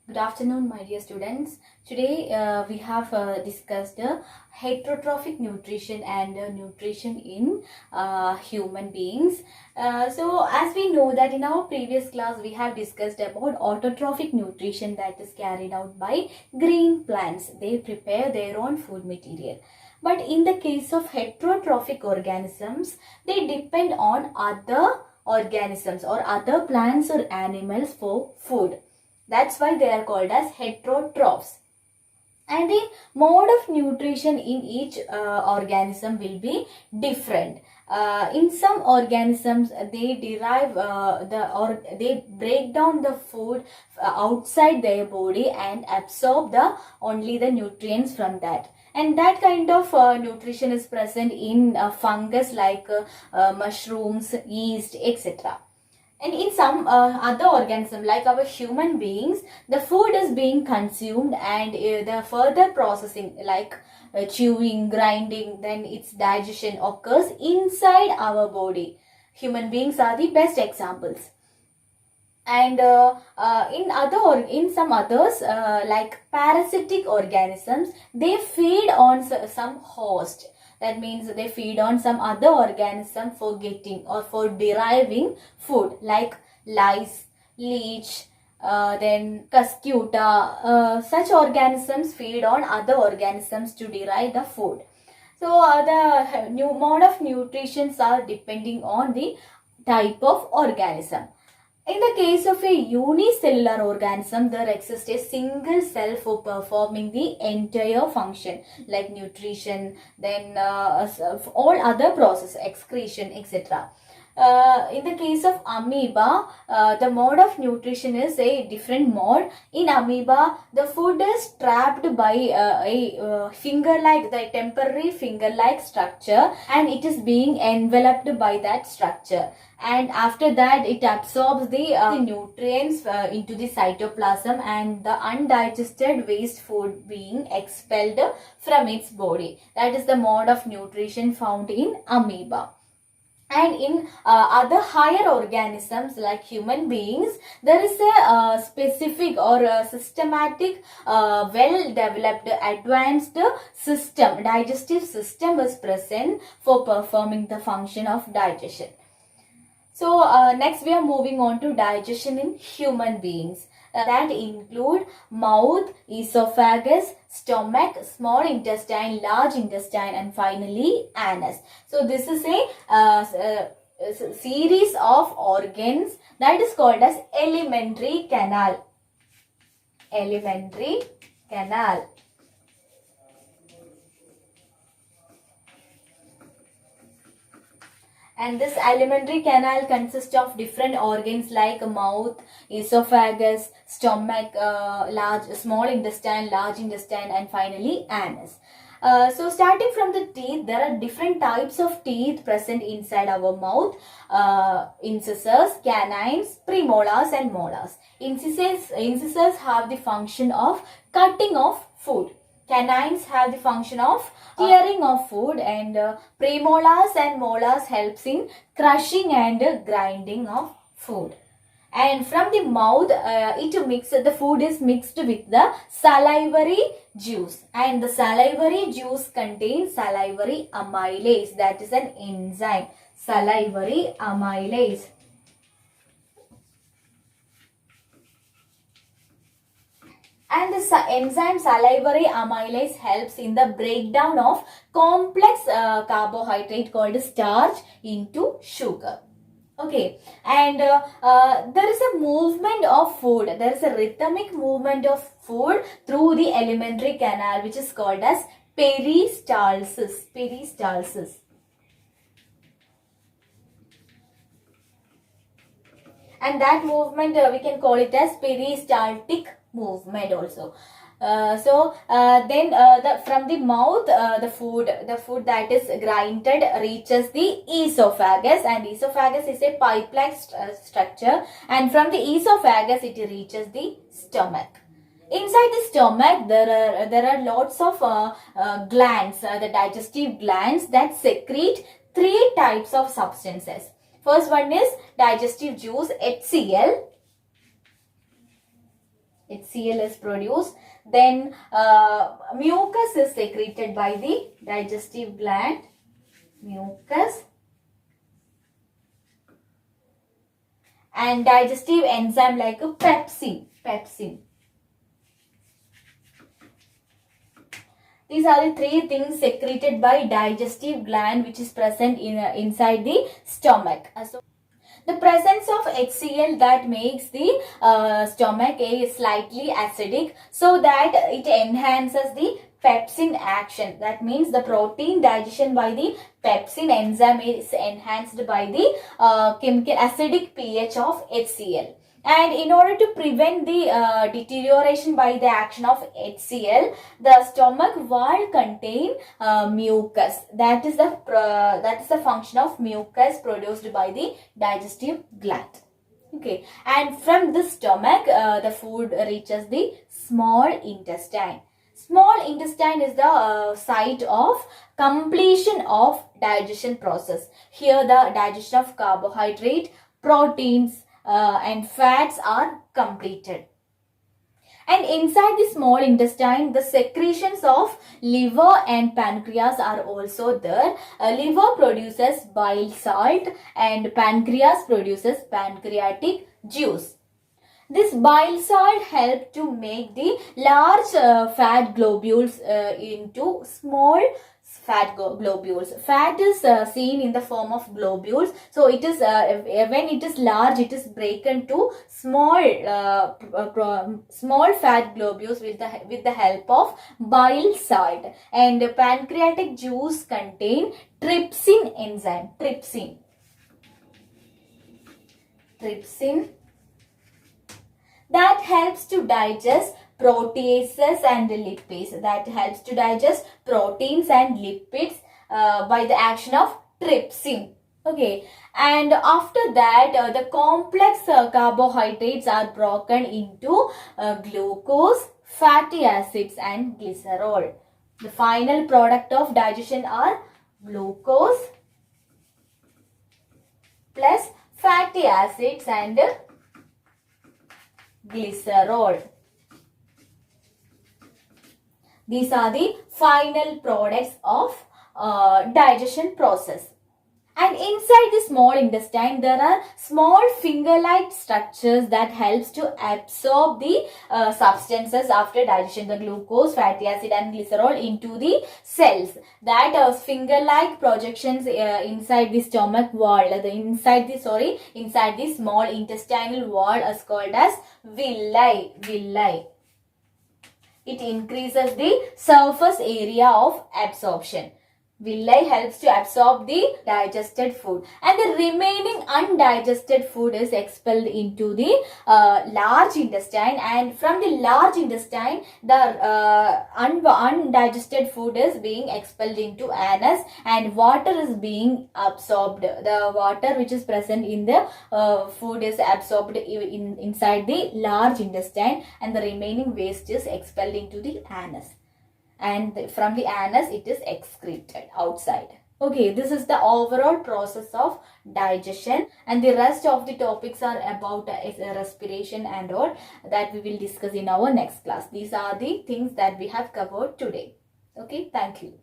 Good afternoon, my dear students. Today we have discussed heterotrophic nutrition and nutrition in human beings. So, as we know that in our previous class we have discussed about autotrophic nutrition that is carried out by green plants. They prepare their own food material. But in the case of heterotrophic organisms, they depend on other organisms or other plants or animals for food. That's why they are called as heterotrophs. And the mode of nutrition in each organism will be different. In some organisms, they derive they break down the food outside their body and absorb only the nutrients from that. And that kind of nutrition is present in fungus like mushrooms, yeast, etc. And in some other organism like our human beings, the food is being consumed and the further processing like chewing, grinding, then its digestion occurs inside our body. Human beings are the best examples. And in some others like parasitic organisms, they feed on some host. That means they feed on some other organism for getting or for deriving food like lice, leech, then cuscuta. Such organisms feed on other organisms to derive the food. So the new mode of nutrition are depending on the type of organism. In the case of a unicellular organism, there exists a single cell for performing the entire function like nutrition, then all other processes, excretion, etc. In the case of amoeba, the mode of nutrition is a different mode. In amoeba, the food is trapped by a finger-like, the temporary finger-like structure, and it is being enveloped by that structure. And after that, it absorbs the nutrients into the cytoplasm, and the undigested waste food being expelled from its body. That is the mode of nutrition found in amoeba. And in other higher organisms like human beings, there is a specific or a systematic, well-developed, advanced system, digestive system is present for performing the function of digestion. So next we are moving on to digestion in human beings. That include mouth, esophagus, stomach, small intestine, large intestine, and finally anus. So this is a series of organs that is called as alimentary canal. Alimentary canal. And this alimentary canal consists of different organs like mouth, esophagus, stomach, small intestine, large intestine, and finally anus. So starting from the teeth, there are different types of teeth present inside our mouth. Incisors, canines, premolars, and molars. Incisors have the function of cutting off food. Canines have the function of tearing of food, and premolars and molars helps in crushing and grinding of food. And from the mouth, the food is mixed with the salivary juice, and the salivary juice contains salivary amylase, that is an enzyme, salivary amylase. And this enzyme salivary amylase helps in the breakdown of complex carbohydrate called starch into sugar. Okay, and there is a movement of food. There is a rhythmic movement of food through the alimentary canal, which is called as peristalsis. Peristalsis. And that movement we can call it as peristaltic movement also. From the mouth, the food that is grinded reaches the esophagus, and esophagus is a pipe-like structure, and from the esophagus it reaches the stomach. Inside the stomach, there are lots of glands, the digestive glands that secrete three types of substances. First one is digestive juice, HCl. HCl is produced. Then mucus is secreted by the digestive gland. Mucus. And digestive enzyme like a pepsin. These are the three things secreted by digestive gland which is present in inside the stomach. So the presence of HCl that makes the stomach slightly acidic, so that it enhances the pepsin action. That means the protein digestion by the pepsin enzyme is enhanced by the chemical acidic pH of HCl. And in order to prevent the deterioration by the action of HCl, the stomach wall contain mucus. That is the function of mucus produced by the digestive gland. Okay, and from the stomach, the food reaches the small intestine. Small intestine is the site of completion of digestion process. Here, the digestion of carbohydrate, proteins, and fats are completed. And inside the small intestine, the secretions of liver and pancreas are also there. Liver produces bile salt and pancreas produces pancreatic juice. This bile salt helps to make the large fat globules into small fat globules. Fat is seen in the form of globules. So it is when it is large, it is broken to small small fat globules with the help of bile salt. And pancreatic juice contain trypsin enzyme. Trypsin that helps to digest proteases and lipids. That helps to digest proteins and lipids by the action of trypsin. Okay, and after that the complex carbohydrates are broken into glucose, fatty acids and glycerol. The final product of digestion are glucose plus fatty acids and glycerol. These are the final products of digestion process. And inside the small intestine, there are small finger-like structures that helps to absorb the substances after digestion, the glucose, fatty acid and glycerol into the cells. That finger-like projections inside the stomach wall, inside the small intestinal wall is called as villi. It increases the surface area of absorption. Villi helps to absorb the digested food, and the remaining undigested food is expelled into the large intestine, and from the large intestine the undigested food is being expelled into anus, and water is being absorbed. The water which is present in the food is absorbed inside the large intestine, and the remaining waste is expelled into the anus. And from the anus it is excreted outside. Okay, this is the overall process of digestion, and the rest of the topics are about respiration and all that we will discuss in our next class. These are the things that we have covered today. Okay, thank you.